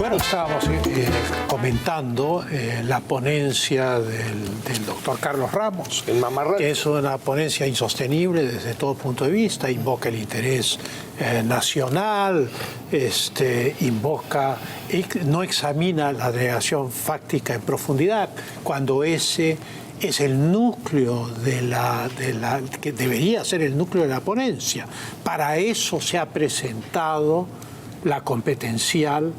Bueno, estábamos comentando la ponencia del doctor Carlos Ramos. El mamarracho. Es una ponencia insostenible desde todo punto de vista, invoca el interés nacional, no examina la delegación fáctica en profundidad, cuando ese es el núcleo que debería ser el núcleo de la ponencia. Para eso se ha presentado la competencial.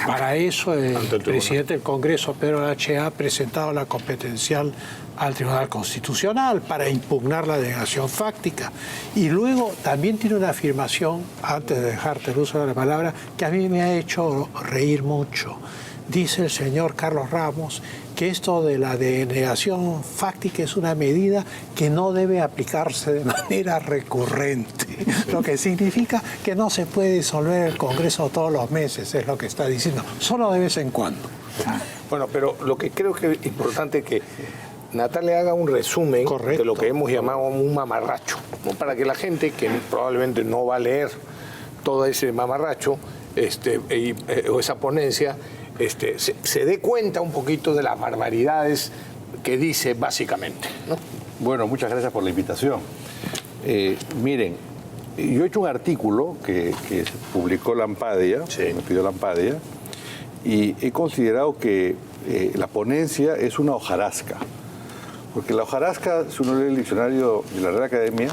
Para eso el presidente del Congreso, Pedro Lache, ha presentado la competencial al Tribunal Constitucional para impugnar la delegación fáctica. Y luego también tiene una afirmación, antes de dejarte el uso de la palabra, que a mí me ha hecho reír mucho. Dice el señor Carlos Ramos que esto de la denegación fáctica es una medida que no debe aplicarse de manera recurrente, lo que significa que no se puede disolver el Congreso todos los meses, es lo que está diciendo, solo de vez en cuando. Bueno, pero lo que creo que es importante es que Natalia haga un resumen de lo que hemos llamado un mamarracho, ¿no? Para que la gente que probablemente no va a leer todo ese mamarracho o esa ponencia se dé cuenta un poquito de las barbaridades que dice básicamente, ¿no? Bueno, muchas gracias por la invitación. Miren, yo he hecho un artículo que se publicó Lampadia, me pidió Lampadia, y he considerado que la ponencia es una hojarasca, porque la hojarasca, si uno lee el diccionario de la Real Academia,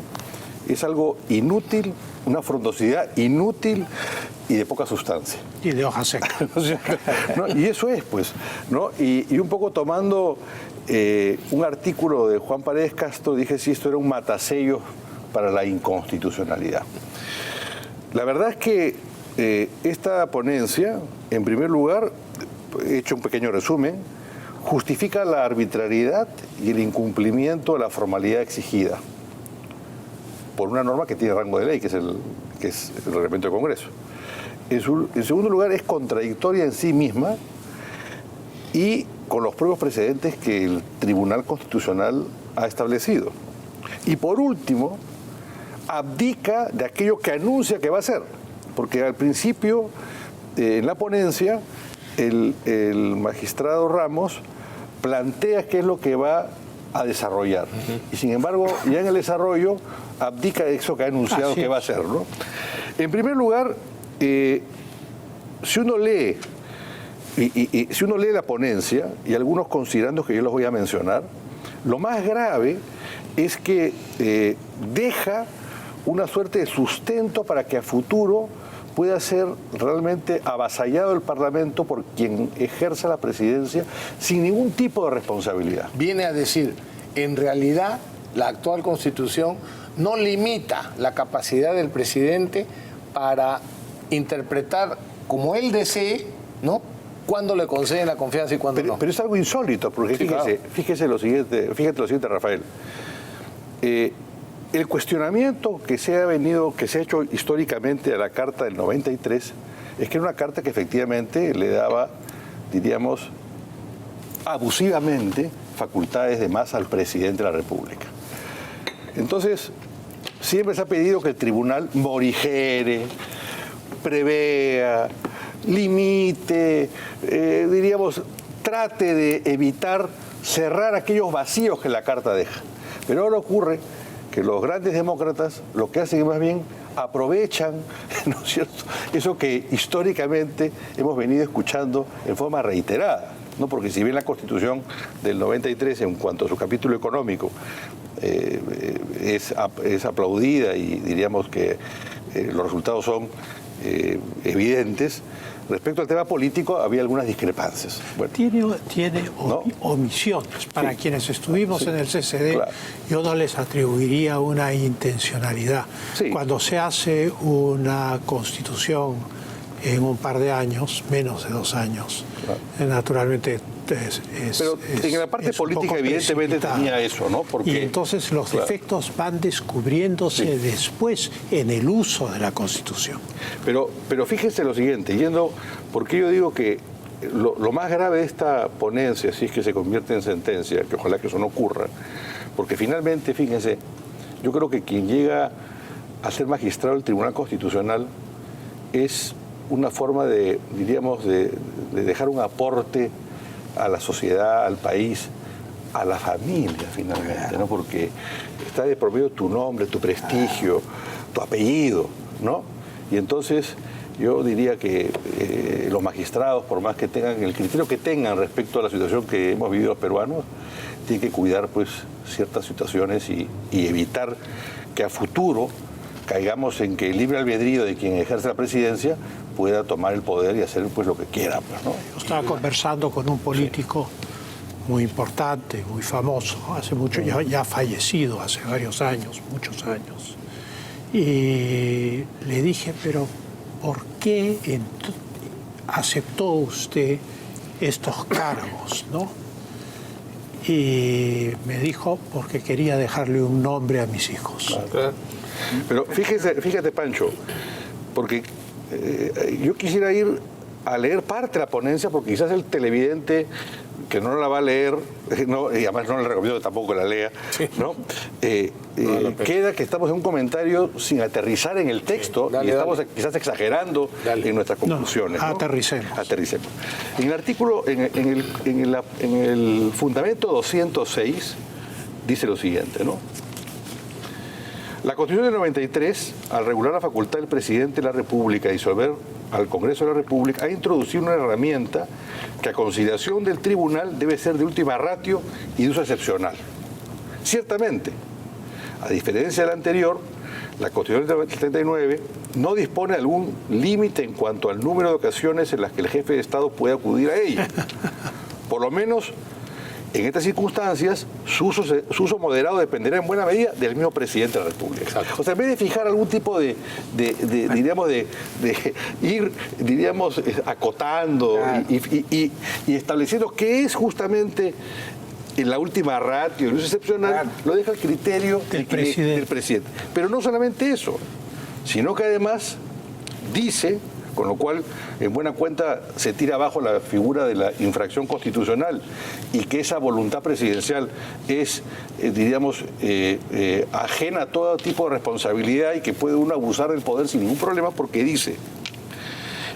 es algo inútil, una frondosidad inútil y de poca sustancia. Y de hoja seca. ¿No? Y eso es, pues, ¿no? Y un poco tomando un artículo de Juan Paredes Castro, dije si esto era un matasellos para la inconstitucionalidad. La verdad es que esta ponencia, en primer lugar, he hecho un pequeño resumen, justifica la arbitrariedad y el incumplimiento de la formalidad exigida por una norma que tiene rango de ley, que es el reglamento del Congreso. En segundo lugar, es contradictoria en sí misma y con los propios precedentes que el Tribunal Constitucional ha establecido. Y por último, abdica de aquello que anuncia que va a hacer, porque al principio, en la ponencia, el magistrado Ramos plantea qué es lo que va a desarrollar. Y sin embargo, ya en el desarrollo, abdica de eso que ha anunciado que va a hacer, ¿no? En primer lugar, si uno lee la ponencia y algunos considerandos que yo los voy a mencionar, lo más grave es que deja una suerte de sustento para que a futuro pueda ser realmente avasallado el Parlamento por quien ejerza la presidencia sin ningún tipo de responsabilidad. Viene a decir, en realidad, la actual Constitución no limita la capacidad del presidente para interpretar como él desee, ¿no?, cuándo le conceden la confianza y cuándo no. Pero es algo insólito, porque fíjate lo siguiente, Rafael. El cuestionamiento que se ha hecho históricamente a la Carta del 93 es que era una carta que efectivamente le daba, diríamos, abusivamente facultades de más al presidente de la República. Entonces, siempre se ha pedido que el tribunal morigere, prevea, limite, diríamos, trate de evitar cerrar aquellos vacíos que la Carta deja. Pero ahora ocurre que los grandes demócratas lo que hacen más bien aprovechan, ¿no es cierto?, eso que históricamente hemos venido escuchando en forma reiterada, ¿no? Porque si bien la Constitución del 93, en cuanto a su capítulo económico, es aplaudida y diríamos que los resultados son evidentes, respecto al tema político había algunas discrepancias. Bueno, tiene omisiones. Para quienes estuvimos en el CCD, yo no les atribuiría una intencionalidad. Cuando se hace una constitución en un par de años, menos de 2 años, naturalmente pero en la parte política evidentemente tenía eso, ¿no? Y entonces los defectos van descubriéndose después en el uso de la Constitución. Pero fíjese lo siguiente, porque yo digo que lo más grave de esta ponencia, si es que se convierte en sentencia, que ojalá que eso no ocurra, porque finalmente, fíjense, yo creo que quien llega a ser magistrado del Tribunal Constitucional es una forma de, diríamos, de dejar un aporte a la sociedad, al país, a la familia finalmente, ¿no? Porque está de por medio tu nombre, tu prestigio, tu apellido, ¿no? Y entonces yo diría que los magistrados, por más que tengan el criterio que tengan respecto a la situación que hemos vivido los peruanos, tienen que cuidar pues ciertas situaciones y evitar que a futuro caigamos en que el libre albedrío de quien ejerce la presidencia pueda tomar el poder y hacer pues lo que quiera, pues, ¿no? Yo estaba conversando con un político muy importante, muy famoso, hace mucho, ya fallecido hace varios años, muchos años. Y le dije, pero ¿por qué aceptó usted estos cargos, no? Y me dijo, porque quería dejarle un nombre a mis hijos. Pero fíjate, Pancho, porque yo quisiera ir a leer parte de la ponencia, porque quizás el televidente que no la va a leer, no, y además no le recomiendo tampoco que la lea, ¿no? Queda que estamos en un comentario sin aterrizar en el texto, sí. Y estamos quizás exagerando en nuestras conclusiones. No, ¿no? Aterricemos. En el artículo, en el fundamento 206, dice lo siguiente, ¿no? La Constitución del 93, al regular la facultad del presidente de la República de disolver al Congreso de la República, ha introducido una herramienta que a consideración del tribunal debe ser de última ratio y de uso excepcional. Ciertamente, a diferencia de la anterior, la Constitución del 79 no dispone de algún límite en cuanto al número de ocasiones en las que el jefe de Estado puede acudir a ella. Por lo menos, en estas circunstancias, su uso moderado dependerá en buena medida del mismo presidente de la República. Exacto. O sea, en vez de fijar algún tipo de ir, diríamos, acotando, claro, y estableciendo qué es justamente en la última ratio, el uso excepcional, claro, lo deja al criterio del presidente. Pero no solamente eso, sino que además dice, con lo cual, en buena cuenta, se tira abajo la figura de la infracción constitucional y que esa voluntad presidencial es, diríamos, ajena a todo tipo de responsabilidad y que puede uno abusar del poder sin ningún problema, porque dice: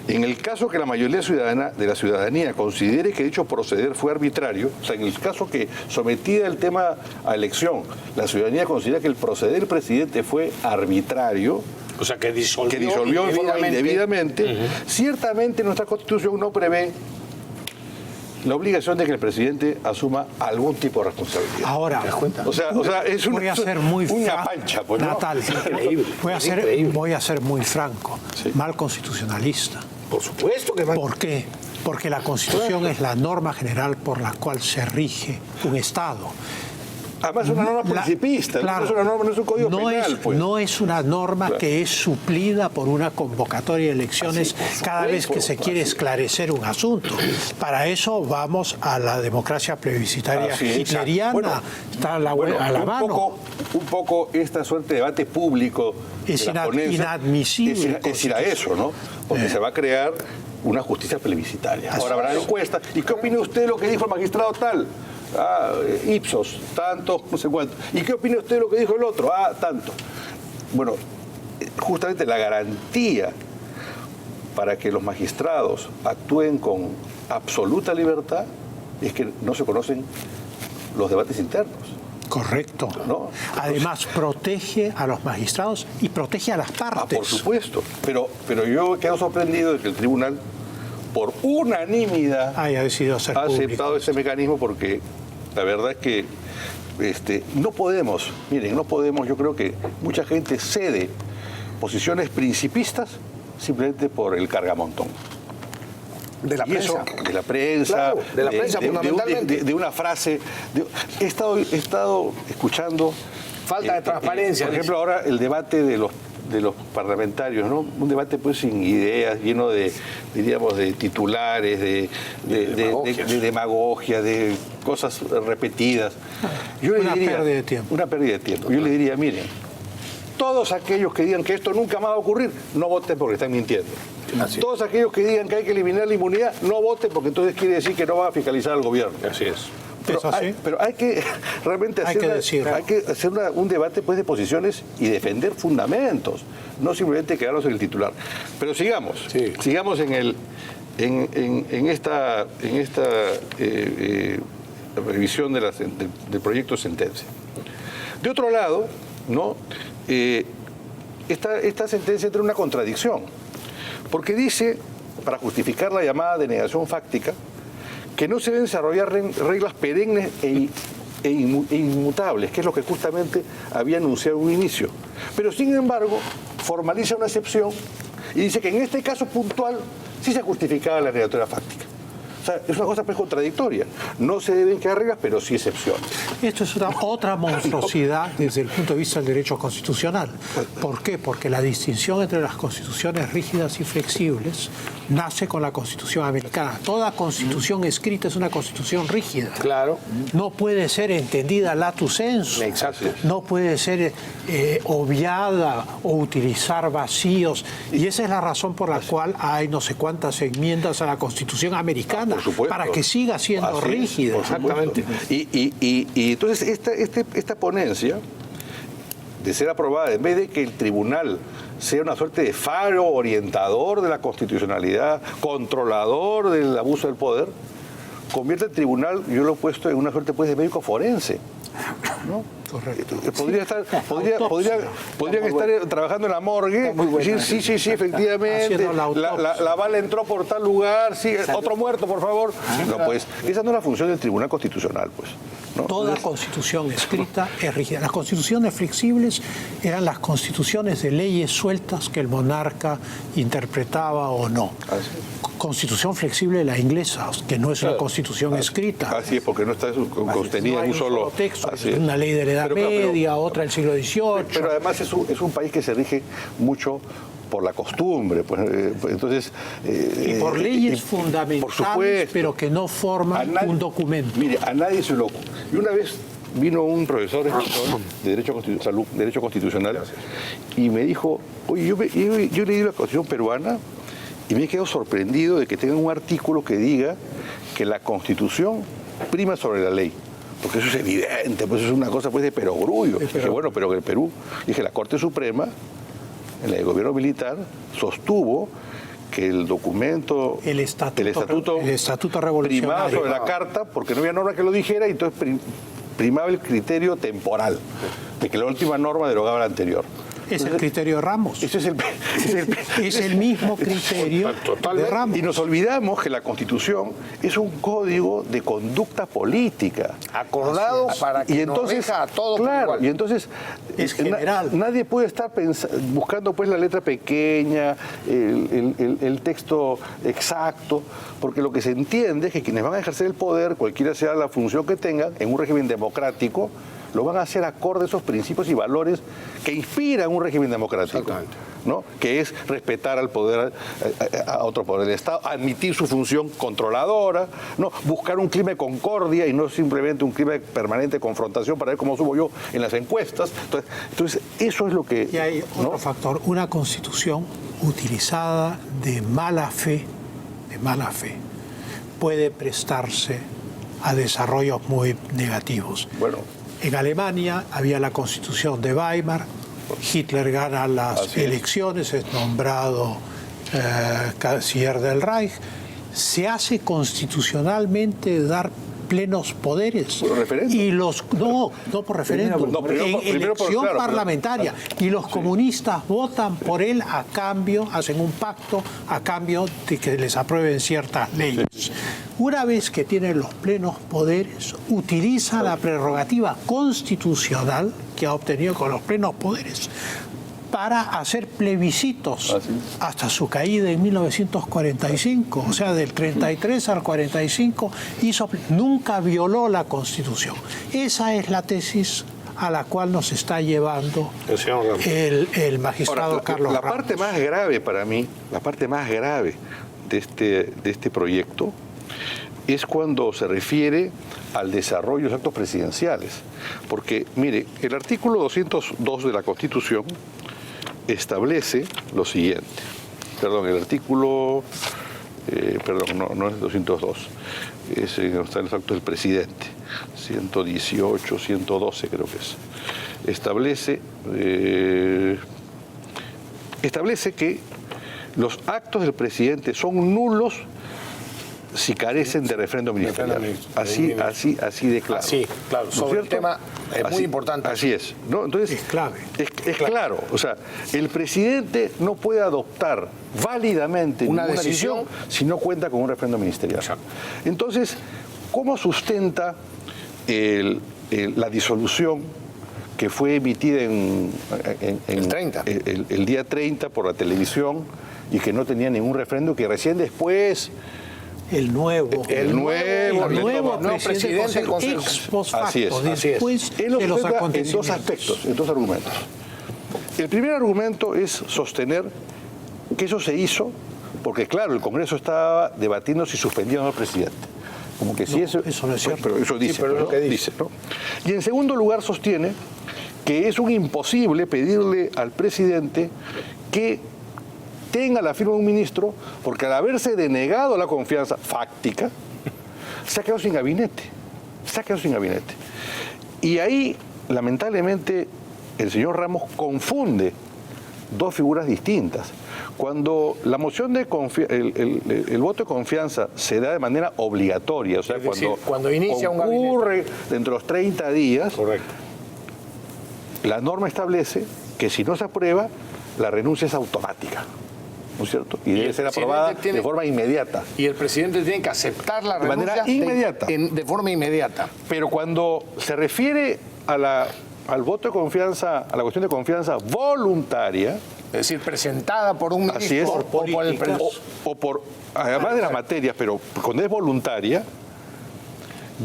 en el caso que la mayoría de la ciudadanía considere que dicho proceder fue arbitrario, o sea, en el caso que, sometida el tema a elección, la ciudadanía considera que el proceder del presidente fue arbitrario, o sea, que disolvió indebidamente, ciertamente nuestra Constitución no prevé la obligación de que el presidente asuma algún tipo de responsabilidad. Ahora, o sea, es una pancha, pues, ¿no? Natalia, voy a ser muy franco, sí, mal constitucionalista. Por supuesto que mal. ¿Por qué? Porque la Constitución es la norma general por la cual se rige un Estado. Además es una norma principista, claro, no es una norma, no es un código penal. Pues. No es una norma, claro, que es suplida por una convocatoria de elecciones cada vez que se quiere esclarecer un asunto. Para eso vamos a la democracia plebiscitaria hitleriana, bueno, está a la mano. Un poco esta suerte de debate público es inadmisible. Es ir a eso, ¿no? Porque se va a crear una justicia plebiscitaria. Ahora habrá encuestas. ¿Y qué opina usted de lo que dijo el magistrado tal? Ipsos, tanto, no sé cuánto. ¿Y qué opina usted de lo que dijo el otro? Tanto. Bueno, justamente la garantía para que los magistrados actúen con absoluta libertad es que no se conocen los debates internos. Correcto. ¿No? Además, protege a los magistrados y protege a las partes. Por supuesto. Pero yo quedo sorprendido de que el tribunal, por unanimidad, haya decidido hacer público, aceptado ese mecanismo, porque la verdad es que no podemos, yo creo que mucha gente cede posiciones principistas simplemente por el cargamontón. De la prensa. De la prensa. Claro, de la prensa, fundamentalmente. De una frase. He estado escuchando... Falta de transparencia. Por ejemplo, ahora el debate de los parlamentarios, ¿no? Un debate pues sin ideas, lleno de, diríamos, de titulares, de demagogia, de cosas repetidas. Una pérdida de tiempo. Una pérdida de tiempo. Yo le diría, miren, todos aquellos que digan que esto nunca más va a ocurrir, no voten porque están mintiendo. Todos aquellos que digan que hay que eliminar la inmunidad, no voten porque entonces quiere decir que no va a fiscalizar al gobierno. Así es. Pero hay que realmente hay que hacer un debate pues, de posiciones y defender fundamentos, no simplemente quedarnos en el titular. Pero sigamos en esta revisión del proyecto de sentencia. De otro lado, ¿no? Esta sentencia entra en una contradicción, porque dice, para justificar la llamada denegación fáctica, que no se deben desarrollar reglas perennes e inmutables, que es lo que justamente había anunciado en un inicio. Pero, sin embargo, formaliza una excepción y dice que en este caso puntual sí se justificaba la denegatoria fáctica. O sea, es una cosa pues contradictoria. No se deben quedar reglas, pero sí excepciones. Esto es otra monstruosidad desde el punto de vista del derecho constitucional. ¿Por qué? Porque la distinción entre las constituciones rígidas y flexibles nace con la Constitución americana. Toda constitución escrita es una constitución rígida. Claro. No puede ser entendida lato sensu. Exacto. No puede ser obviada o utilizar vacíos. Y esa es la razón por la cual hay no sé cuántas enmiendas a la Constitución americana. Para que siga siendo rígida. Exactamente. Y entonces esta ponencia, de ser aprobada, en vez de que el tribunal sea una suerte de faro orientador de la constitucionalidad, controlador del abuso del poder, convierte el tribunal, yo lo he puesto en una suerte pues, de médico forense, ¿no? Correcto. Podrían estar trabajando en la morgue y decir, sí, efectivamente, la bala entró por tal lugar, sí, otro muerto, por favor. No, pues, esa no es la función del Tribunal Constitucional, pues. ¿no? Toda constitución escrita es rígida. Las constituciones flexibles eran las constituciones de leyes sueltas que el monarca interpretaba o no. Constitución flexible la inglesa, que no es una constitución escrita. Así es, porque no está contenida en un solo texto. Es una ley de la Edad Media, otra del siglo XVIII. Pero además es un país que se rige mucho por la costumbre, pues, entonces... y por leyes fundamentales, por supuesto, pero que no forman un documento. Mire, a nadie se lo... Y una vez vino un profesor de Derecho Constitucional y me dijo, oye, yo he leído la Constitución peruana y me he quedado sorprendido de que tengan un artículo que diga que la Constitución prima sobre la ley. Porque eso es evidente, pues eso es una cosa pues de perogrullo. Dije, bueno, pero que el Perú, dije, la Corte Suprema, en el gobierno militar, sostuvo que el documento, el estatuto revolucionario primaba sobre la carta, porque no había norma que lo dijera, y entonces primaba el criterio temporal, de que la última norma derogaba la anterior. Es el criterio de Ramos. Ese es el mismo criterio de Ramos. Y nos olvidamos que la Constitución es un código de conducta política. Acordado para que nos deja a todos por igual. Y entonces es general. Nadie puede estar buscando pues la letra pequeña, el texto exacto, porque lo que se entiende es que quienes van a ejercer el poder, cualquiera sea la función que tengan, en un régimen democrático, lo van a hacer acorde a esos principios y valores que inspiran un régimen democrático, ¿no? Que es respetar al poder, a otro poder del Estado, admitir su función controladora, ¿no? Buscar un clima de concordia y no simplemente un clima de permanente confrontación para ver cómo subo yo en las encuestas. Entonces eso es lo que... Y hay otro factor, una constitución utilizada de mala fe, puede prestarse a desarrollos muy negativos. Bueno. En Alemania había la Constitución de Weimar, Hitler gana las elecciones, es nombrado canciller del Reich, se hace constitucionalmente dar plenos poderes. ¿Por referéndum? Y no por referéndum, en elección parlamentaria. Y los comunistas votan por él a cambio, hacen un pacto a cambio de que les aprueben ciertas leyes. Una vez que tienen los plenos poderes, utiliza la prerrogativa constitucional que ha obtenido con los plenos poderes para hacer plebiscitos hasta su caída en 1945, o sea, del 33 al 45, nunca violó la Constitución. Esa es la tesis a la cual nos está llevando el magistrado Carlos Ramos. La parte más grave para mí, la parte más grave de este proyecto es cuando se refiere al desarrollo de los actos presidenciales. Porque, mire, el artículo 202 de la Constitución establece lo siguiente. Perdón, el artículo... no es el 202. Está en los actos del presidente. 118, 112 creo que es, establece que los actos del presidente son nulos si carecen de refrendo ministerial. Así de claro. Sí, claro. Sobre el tema es muy importante. Así es, ¿no? Entonces, es clave. Es claro. O sea, el presidente no puede adoptar válidamente una ninguna decisión si no cuenta con un refrendo ministerial. Exacto. Entonces, ¿cómo sustenta la disolución que fue emitida el día 30 por la televisión y que no tenía ningún refrendo, que recién después... El nuevo presidente del Consejo. Ex post facto, así es. Él lo sustenta en dos aspectos, en dos argumentos. El primer argumento es sostener que eso se hizo porque, claro, el Congreso estaba debatiendo si suspendían al presidente. Como que si eso no es cierto. Pero eso dice. Sí, pero es lo que dice. ¿no? Y en segundo lugar sostiene que es un imposible pedirle al presidente que tenga la firma de un ministro, porque al haberse denegado la confianza fáctica, se ha quedado sin gabinete. Y ahí, lamentablemente, el señor Ramos confunde dos figuras distintas. Cuando la moción de el voto de confianza se da de manera obligatoria, o sea, cuando inicia un gabinete, ocurre dentro de los 30 días, correcto, la norma establece que si no se aprueba, la renuncia es automática, ¿no es cierto? Y debe ser aprobada de forma inmediata. Y el presidente tiene que aceptar la renuncia de manera inmediata. De forma inmediata. Pero cuando se refiere al voto de confianza, a la cuestión de confianza voluntaria, es decir, presentada por un ministro o por además de las materias, pero cuando es voluntaria,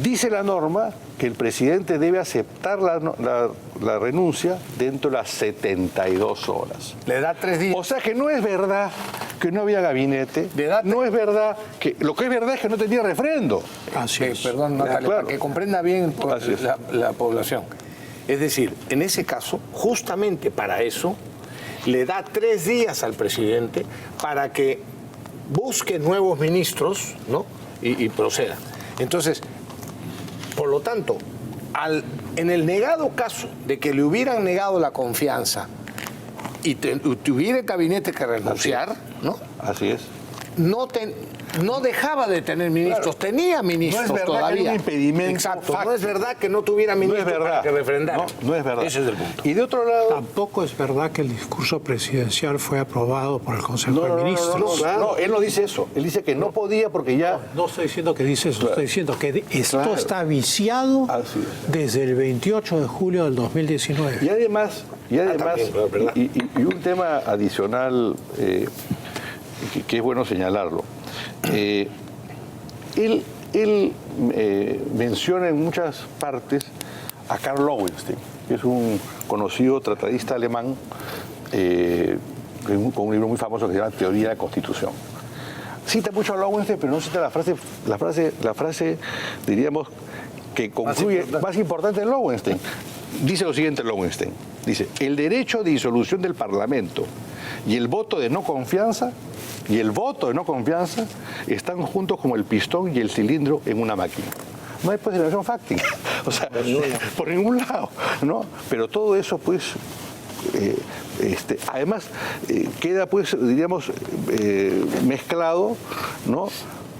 dice la norma que el presidente debe aceptar la renuncia dentro de las 72 horas. Le da 3 días. O sea que no es verdad que no había gabinete, no es verdad que... Lo que es verdad es que no tenía refrendo. Así es. Perdón, Natalia, claro, para que comprenda bien la población. Es decir, en ese caso, justamente para eso, le da 3 días al presidente para que busque nuevos ministros, ¿no? y proceda. Entonces, por lo tanto, en el negado caso de que le hubieran negado la confianza y tuviera el gabinete que renunciar, ¿no? Así es. No dejaba de tener ministros, claro, tenía ministros todavía. No es verdad que era un impedimento. Exacto, no es verdad que no tuviera ministros para que refrendara. No es verdad. Ese es el punto. Y de otro lado... Tampoco es verdad que el discurso presidencial fue aprobado por el Consejo de Ministros. No, él no dice eso. Él dice que no podía porque ya... No estoy diciendo que dice eso, estoy diciendo que esto está viciado desde el 28 de julio del 2019. Y además, y un tema adicional que es bueno señalarlo. Él menciona en muchas partes a Karl Lowenstein, que es un conocido tratadista alemán con un libro muy famoso que se llama Teoría de la Constitución. Cita mucho a Lowenstein, pero no cita la frase diríamos, que concluye más importante de Lowenstein. Dice lo siguiente Lowenstein, dice, el derecho de disolución del Parlamento y el voto de no confianza están juntos como el pistón y el cilindro en una máquina. No hay pues declaración fáctica, o sea, por ningún lado, ¿no? Pero todo eso, pues, además, queda, pues, diríamos, mezclado, ¿no?,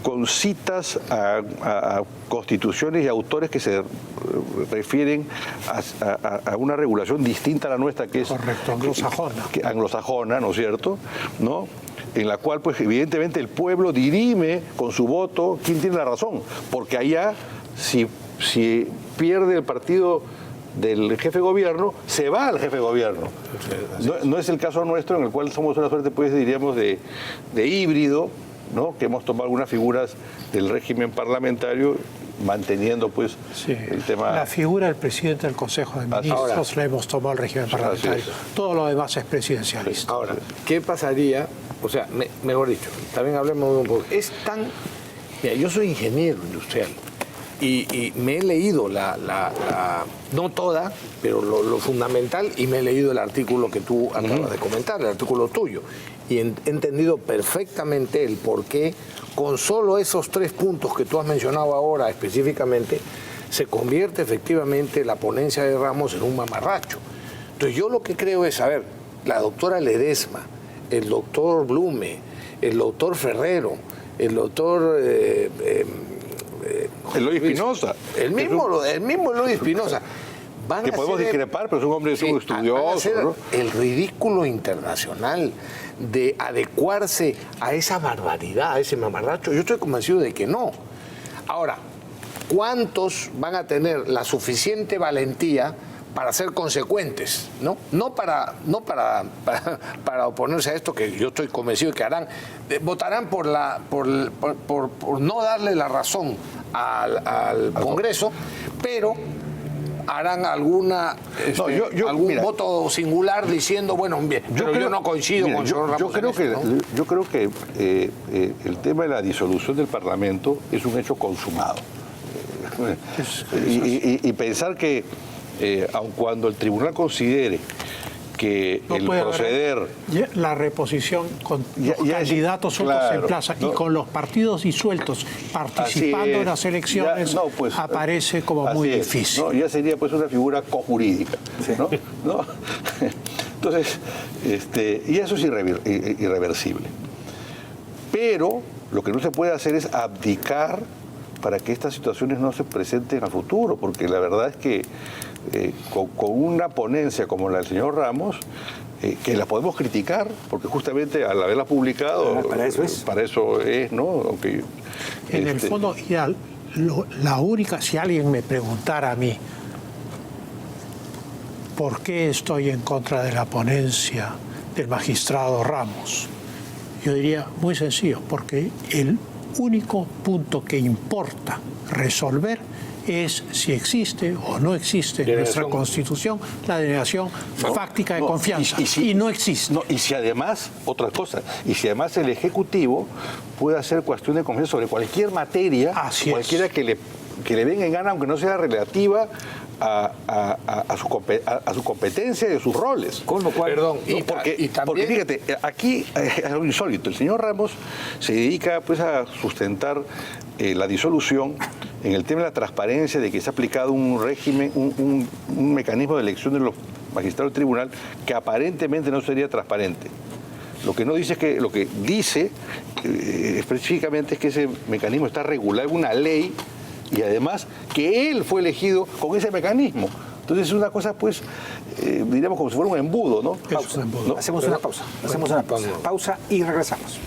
con citas a constituciones y autores que se refieren a una regulación distinta a la nuestra, que es... Correcto, anglosajona. Anglosajona, ¿no es cierto?, ¿no?, en la cual, pues, evidentemente el pueblo dirime con su voto quién tiene la razón, porque allá, si pierde el partido del jefe de gobierno, se va al jefe de gobierno. No es el caso nuestro, en el cual somos una suerte, pues, diríamos, de híbrido, ¿no?, que hemos tomado algunas figuras del régimen parlamentario, manteniendo, pues, el tema... La figura del presidente del Consejo de Ministros la hemos tomado el régimen parlamentario. Todo lo demás es presidencialista. Ahora, ¿qué pasaría? O sea, mejor dicho, también hablemos de un poco. Es tan... Mira, yo soy ingeniero industrial y me he leído no toda, pero lo fundamental, y me he leído el artículo que tú acabas de comentar, el artículo tuyo, y he entendido perfectamente el por qué, con solo esos 3 puntos que tú has mencionado ahora específicamente, se convierte efectivamente la ponencia de Ramos en un mamarracho. Entonces yo lo que creo es, a ver, la doctora Ledesma, el doctor Blume, el doctor Ferrero, el doctor... Eloy Espinosa. El mismo Eloy Espinosa. Que podemos discrepar, pero es un hombre estudioso. Van a hacer ¿no? el ridículo internacional de adecuarse a esa barbaridad, a ese mamarracho. Yo estoy convencido de que no. Ahora, ¿cuántos van a tener la suficiente valentía para ser consecuentes? No para oponerse a esto, que yo estoy convencido de que harán. Votarán por no darle la razón al Congreso, pero harán algún voto singular diciendo, bueno, bien, yo no coincido con el señor Ramos. Yo creo que el tema de la disolución del Parlamento es un hecho consumado. Y pensar que, aun cuando el tribunal considere que el proceder... La reposición con los candidatos sueltos en plaza y con los partidos disueltos participando en las elecciones aparece como muy difícil. Ya sería pues una figura cojurídica. Sí. ¿No? Entonces, y eso es irreversible. Pero lo que no se puede hacer es abdicar para que estas situaciones no se presenten a futuro, porque la verdad es que con una ponencia como la del señor Ramos, que la podemos criticar, porque justamente al haberla publicado, para eso es, ¿no? Aunque, en el fondo, la única, si alguien me preguntara a mí, ¿por qué estoy en contra de la ponencia del magistrado Ramos? Yo diría, muy sencillo, porque el único punto que importa resolver es si existe o no existe en nuestra Constitución la denegación fáctica de confianza. Y no existe. Y si además, otra cosa, y si además el Ejecutivo puede hacer cuestión de confianza sobre cualquier materia, cualquiera que le venga en gana, aunque no sea relativa a su competencia y a sus roles. Con lo cual, porque fíjate, aquí es algo insólito. El señor Ramos se dedica pues a sustentar la disolución en el tema de la transparencia, de que se ha aplicado un régimen, un mecanismo de elección de los magistrados del tribunal que aparentemente no sería transparente. Lo que no dice es que, lo que dice específicamente es que ese mecanismo está regulado en una ley y además que él fue elegido con ese mecanismo. Entonces es una cosa, pues, diríamos como si fuera un embudo, ¿no? Pausa. ¿No? Hacemos una pausa. Hacemos una pausa. Pausa y regresamos.